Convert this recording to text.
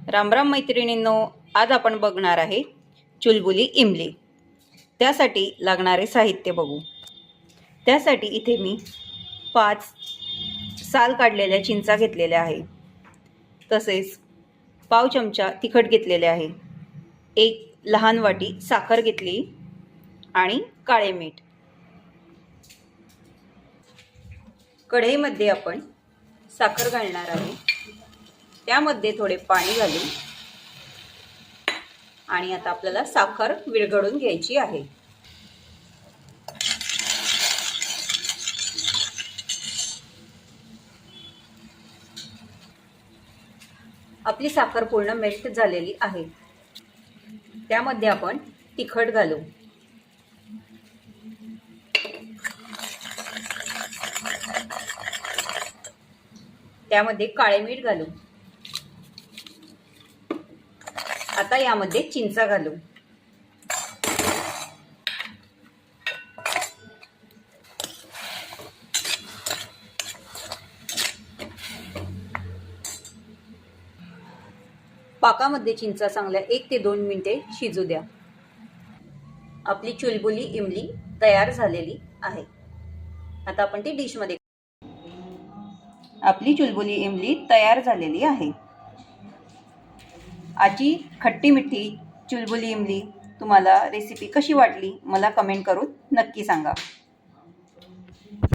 राम राम मैत्रिणींनो, आज आपण बघणार आहे चुलबुली इमली। त्यासाठी लागणारे साहित्य बघू। त्यासाठी इथे मी 5 साल काढलेल्या चिंचा घेतलेल्या आहे। तसेच पाव चमचा तिखट घेतलेले आहे। एक लहान वाटी साखर घेतली आणि काळे मीठ। कढईमध्ये आपण साखर घालणार आहे। त्यामध्ये थोडे पाणी घालू आणि आता आपल्याला साखर विरघळून घ्यायची आहे। आपली साखर पूर्ण मेल्ट झालेली आहे। त्यामध्ये आपण तिखट घालू। त्यामध्ये काळे मीठ घालू। आता यामध्ये चिंचा घालू। पाकामध्ये चिंचा चांगल्या 1 ते 2 मिनिटे शिजू द्या। आपली चुलबुली इमली तयार झालेली आहे। आता आपण ती डिश मध्ये। आपली चुलबुली इमली तयार झालेली आहे। आजची खट्टी मिठी चुलबुली इमली तुम्हाला रेसिपी कशी वाटली मला कमेंट करून नक्की सांगा।